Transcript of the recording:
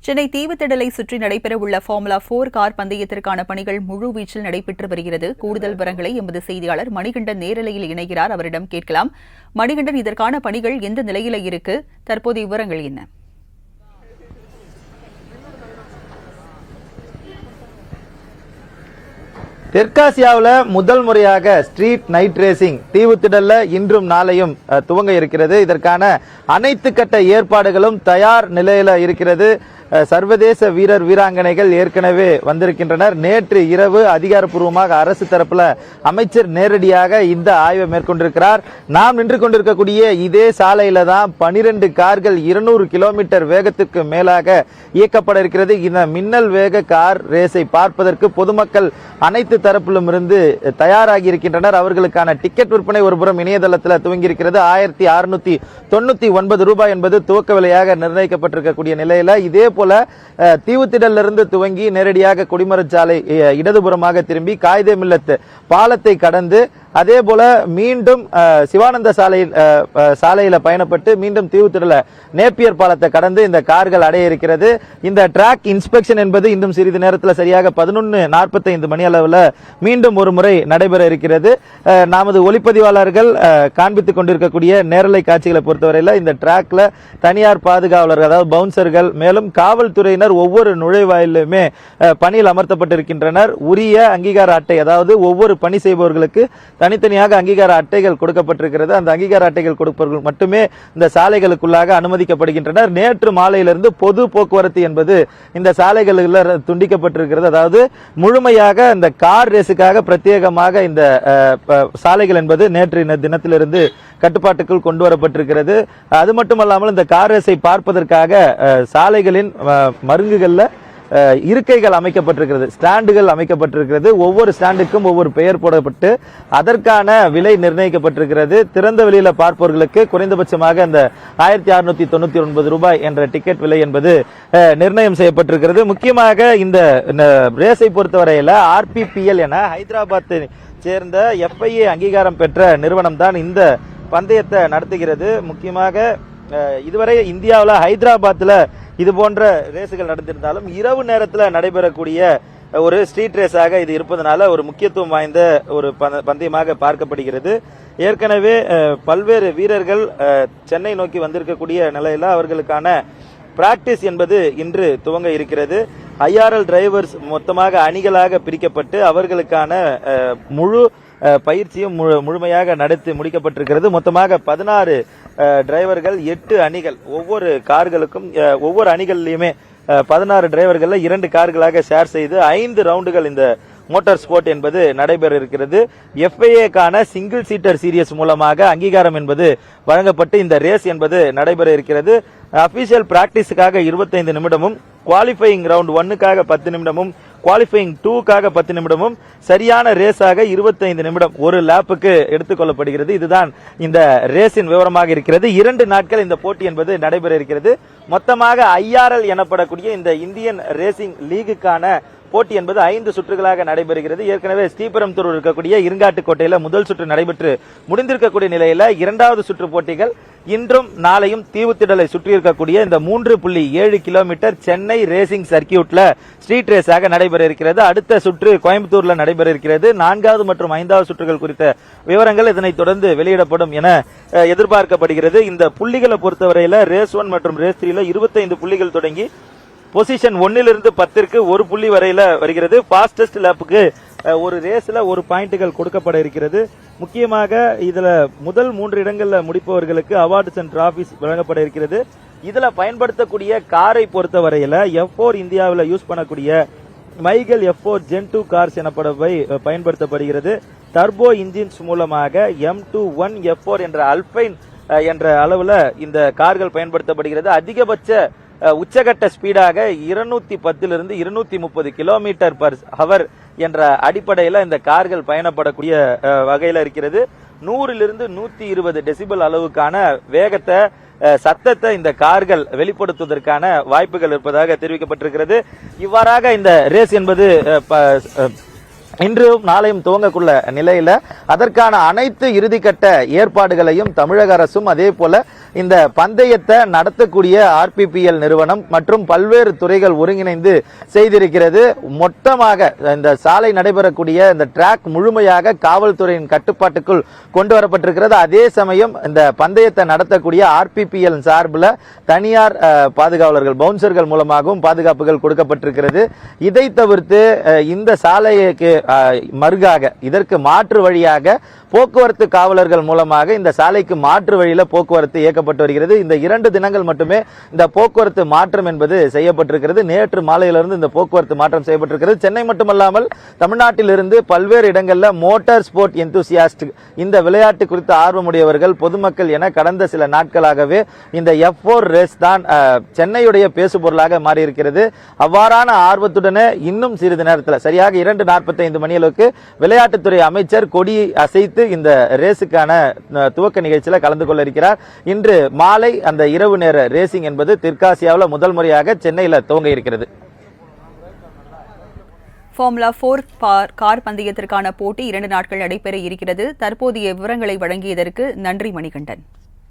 சென்னை தீவுத்திடலை சுற்றி நடைபெறவுள்ள formula 4 car பந்தயத்திற்கான பணிகள் முழுவீச்சில் நடைபெற்று வருகிறது. கூடுதல் விவரங்களை எமது செய்தியாளர் மணிகண்டன் நேரலையில் இணைகிறார். அவரிடம் கேட்கலாம். மணிகண்டன், இதற்கான பணிகள் எந்த நிலையில இருக்கு? தற்போதைய விவரங்கள் என்ன? தெற்காசியாவில் முதல் முறையாக ஸ்ட்ரீட் நைட் ரேசிங் தீவுத்திடல்ல இன்றும் நாளையும் துவங்க இருக்கிறது. இதற்கான அனைத்து கட்ட ஏற்பாடுகளும் தயார் நிலையில இருக்கிறது. சர்வதேச வீரர் வீராங்கனைகள் ஏற்கனவே வந்திருக்கின்றனர். நேற்று இரவு அதிகாரப்பூர்வமாக அரசு தரப்புல அமைச்சர் நேரடியாக இந்த ஆய்வை மேற்கொண்டிருக்கிறார். நாம் நின்று கொண்டிருக்கக்கூடிய இதே சாலையில தான் 12 கார்கள் 200 கிலோமீட்டர் வேகத்துக்கு மேலாக இயக்கப்பட இருக்கிறது. இந்த மின்னல் வேக கார் ரேஸை பார்ப்பதற்கு பொதுமக்கள் அனைத்து தரப்பிலும் இருந்து தயாராகி இருக்கின்றனர். அவர்களுக்கான டிக்கெட் விற்பனை ஒருபுறம் இணையதளத்தில் துவங்கி இருக்கிறது. 1699 ரூபாய் என்பது துவக்க விலையாக நிர்ணயிக்கப்பட்டிருக்கக்கூடிய நிலையில இதே போல தீவுத்திடலிருந்து துவங்கி நேரடியாக கொடிமரச்சாலை இடதுபுறமாக திரும்பி காயிதே மில்லத் பாலத்தை கடந்து அதே போல மீண்டும் சிவானந்த சாலையில பயணப்பட்டு மீண்டும் தீவுத்திடல நேப்பியர் பாலத்தை கடந்து இந்த கார்கள் அடைய இருக்கிறது. இந்த டிராக் இன்ஸ்பெக்ஷன் என்பது இன்னும் சிறிது நேரத்தில் சரியாக 11:45 மணி அளவில் மீண்டும் ஒரு முறை நடைபெற இருக்கிறது. நமது ஒளிப்பதிவாளர்கள் காண்பித்துக் கொண்டிருக்கக்கூடிய நேரலை காட்சிகளை பொறுத்தவரையில் இந்த டிராக்ல தனியார் பாதுகாவலர்கள், அதாவது பவுன்சர்கள், மேலும் காவல்துறையினர் ஒவ்வொரு நுழைவாயிலுமே பணியில் அமர்த்தப்பட்டிருக்கின்றனர். உரிய அங்கீகார அட்டை, அதாவது ஒவ்வொரு பணி செய்பவர்களுக்கு தனித்தனியாக அங்கீகார அட்டைகள் கொடுக்கப்பட்டிருக்கிறது. அந்த அங்கீகார அட்டைகள் கொடுப்பவர்கள் மட்டுமே இந்த சாலைகளுக்குள்ளாக அனுமதிக்கப்படுகின்றனர். நேற்று மாலையிலிருந்து பொது போக்குவரத்து என்பது இந்த சாலைகளில் துண்டிக்கப்பட்டிருக்கிறது. அதாவது முழுமையாக இந்த கார் ரேஸுக்காக பிரத்யேகமாக இந்த சாலைகள் என்பது நேற்று தினத்திலிருந்து கட்டுப்பாட்டுக்குள் கொண்டு வரப்பட்டிருக்கிறது. அது மட்டுமல்லாமல் இந்த கார் ரேஸை பார்ப்பதற்காக சாலைகளின் மருங்குகள்ல இருக்கைகள் அமைக்கப்பட்டிருக்கிறது, ஸ்டாண்டுகள் அமைக்கப்பட்டிருக்கிறது. ஒவ்வொரு ஸ்டாண்டுக்கும் ஒவ்வொரு பெயர் போடப்பட்டு அதற்கான விலை நிர்ணயிக்கப்பட்டிருக்கிறது. திறந்த வெளியில பார்ப்பவர்களுக்கு குறைந்தபட்சமாக இந்த 1699 ரூபாய் என்ற டிக்கெட் விலை என்பது நிர்ணயம் செய்யப்பட்டிருக்கிறது. முக்கியமாக இந்த ரேஸை பொறுத்தவரையில RPPL என ஹைதராபாத்தை சேர்ந்த FIA அங்கீகாரம் பெற்ற நிறுவனம் தான் இந்த பந்தயத்தை நடத்துகிறது. முக்கியமாக இதுவரை இந்தியாவில் ஹைதராபாத்தில் இது போன்ற ரேஸுகள் நடந்திருந்தாலும் இரவு நேரத்தில் நடைபெறக்கூடிய ஒரு ஸ்ட்ரீட் ரேஸாக இது இருப்பதனால ஒரு முக்கியத்துவம் வாய்ந்த ஒரு பந்தயமாக பார்க்கப்படுகிறது. ஏற்கனவே பல்வேறு வீரர்கள் சென்னை நோக்கி வந்திருக்கக்கூடிய நிலையில அவர்களுக்கான பிராக்டிஸ் என்பது இன்று துவங்க இருக்கிறது. IRL டிரைவர்ஸ் மொத்தமாக அணிகளாக பிரிக்கப்பட்டு அவர்களுக்கான முழு பயிற்சியும் முழுமையாக நடத்தி முடிக்கப்பட்டிருக்கிறது. மொத்தமாக 16 டிரைவர்கள், 8 அணிகள், ஒவ்வொரு கார்களுக்கும் ஒவ்வொரு அணிகள்லயுமே 16 டிரைவர்கள் 2 கார்களாக ஷேர் செய்து 5 ரவுண்டுகள் இந்த மோட்டார் ஸ்போர்ட் என்பது நடைபெற இருக்கிறது. FIA-க்கான சிங்கிள் சீட்டர் சீரியஸ் மூலமாக அங்கீகாரம் என்பது வழங்கப்பட்டு இந்த ரேஸ் என்பது நடைபெற இருக்கிறது. அபிஷியல் பிராக்டிஸுக்காக 25 நிமிடமும், குவாலிஃபையிங் ரவுண்ட் 1க்காக 10 நிமிடமும், குவாலிஃபையிங் 2க்காக 10 நிமிடமும், சரியான ரேஸாக 25 நிமிடம் ஒரு லேப்புக்கு எடுத்துக்கொள்ளப்படுகிறது. இதுதான் இந்த ரேஸின் விவரமாக இருக்கிறது. 2 நாட்கள் இந்த போட்டி என்பது நடைபெற இருக்கிறது. மொத்தமாக IRL எனப்படக்கூடிய இந்த இந்தியன் ரேசிங் லீகுக்கான போட்டி என்பது 5 சுற்றுகளாக நடைபெறுகிறது. ஏற்கனவே ஸ்ரீபெரும்புதூர் இருக்கக்கூடிய இருங்காட்டுக்கோட்டையில முதல் சுற்று நடைபெற்று முடிந்திருக்கக்கூடிய நிலையில 2வது சுற்று போட்டிகள் இன்றும் நாளையும் தீவுத்திடலை சுற்றி இருக்கக்கூடிய இந்த 3.7 கிலோமீட்டர் சென்னை ரேசிங் சர்க்கியூட்ல ஸ்ட்ரீட் ரேஸாக நடைபெற இருக்கிறது. அடுத்த சுற்று கோயம்புத்தூர்ல நடைபெற இருக்கிறது. 4வது மற்றும் 5வது சுற்றுகள் குறித்த விவரங்கள் இதனைத் தொடர்ந்து வெளியிடப்படும் என எதிர்பார்க்கப்படுகிறது. இந்த புள்ளிகளை பொறுத்தவரையில ரேஸ் 1 மற்றும் ரேஸ் 3ல 25 புள்ளிகள் தொடங்கி பொசிஷன் 1லிருந்து 10ற்கு 1 புள்ளி வரையில வருகிறது. பாஸ்டஸ்ட் லேப்புக்கு ஒரு ரேஸ்ல 1 பாயிண்ட்கள் கொடுக்கப்பட இருக்கிறது. முக்கியமாக இதுல முதல் 3 இடங்கள்ல முடிப்பவர்களுக்கு அவார்ட்ஸ் அண்ட் டிராபிஸ் வழங்கப்பட இருக்கிறது. இதுல பயன்படுத்தக்கூடிய காரை பொறுத்தவரையில F4 இந்தியாவில் யூஸ் பண்ணக்கூடிய மைகல் F4 Gen 2 கார்ஸ் எனப்படவை பயன்படுத்தப்படுகிறது. டர்போ இன்ஜின்ஸ் மூலமாக M21 F4 என்ற அல்பைன் என்ற அளவுல இந்த கார்கள் பயன்படுத்தப்படுகிறது. அதிகபட்ச உச்சகட்ட ஸ்பீடாக 210 230 கிலோமீட்டர் பர் ஹவர் என்ற அடிப்படையில் இந்த கார்கள் பயணப்படக்கூடிய வகையில் இருக்கிறது. 100 120 டெசிபல் அளவுக்கான வேகத்தை, சத்தத்தை இந்த கார்கள் வெளிப்படுத்துவதற்கான வாய்ப்புகள் இருப்பதாக தெரிவிக்கப்பட்டிருக்கிறது. இவ்வாறாக இந்த ரேஸ் என்பது இன்றும் நாளையும் துவங்கக்குள்ள நிலையில அதற்கான அனைத்து இறுதிக்கட்ட ஏற்பாடுகளையும் தமிழக அரசும் அதே போல இந்த பந்தயத்தை நடத்தக்கூடிய RPPL நிறுவனம் மற்றும் பல்வேறு துறைகள் ஒருங்கிணைந்து செய்திருக்கிறது. மொத்தமாக இந்த சாலை நடைபெறக்கூடிய இந்த டிராக் முழுமையாக காவல்துறையின் கட்டுப்பாட்டுக்குள் கொண்டு வரப்பட்டிருக்கிறது. அதே சமயம் இந்த பந்தயத்தை நடத்தக்கூடிய RPPL சார்பில் தனியார் பாதுகாவலர்கள் பவுன்சர்கள் மூலமாகவும் பாதுகாப்புகள் கொடுக்கப்பட்டிருக்கிறது. இதை தவிர்த்து இந்த சாலைக்கு மறுகாக இதற்கு மாற்று வழியாக போக்குவரத்து காவலர்கள் மூலமாக இந்த சாலைக்கு மாற்று வழியில போக்குவரத்து இயக்கப்பட்டு வருகிறது. இந்த 2 தினங்கள் மட்டுமே இந்த போக்குவரத்து மாற்றம் என்பது செய்யப்பட்டிருக்கிறது. நேற்று மாலையிலிருந்து இந்த போக்குவரத்து மாற்றம் செய்யப்பட்டிருக்கிறது. சென்னை மட்டுமல்லாமல் தமிழ்நாட்டிலிருந்து பல்வேறு இடங்கள்ல மோட்டார் ஸ்போர்ட் எந்தூசியாஸ்ட் இந்த விளையாட்டு குறித்து ஆர்வமுடையவர்கள் பொதுமக்கள் என கடந்த சில நாட்களாகவே இந்த F4 ரேஸ் தான் சென்னையுடைய பேசுபொருளாக மாறியிருக்கிறது. அவ்வாறான ஆர்வத்துடனே இன்னும் சிறிது நேரத்தில் சரியாக 2:45 மணி அளவுக்கு விளையாட்டுத்துறை அமைச்சர் கொடி அசைத்து இந்த ரேஸுக்கான துவக்க நிகழ்ச்சியில் கலந்து கொள்ள இருக்கிறார். இன்று மாலை அந்த இரவு நேர ரேசிங் என்பது தெற்காசியாவில் முதல் முறையாக சென்னையில் துவங்க இருக்கிறது. ஃபார்முலா 4 கார் பந்தயத்திற்கான போட்டி 2 நாட்கள் நடைபெற இருக்கிறது. தற்போதைய விவரங்களை வழங்கியதற்கு நன்றி மணிகண்டன்.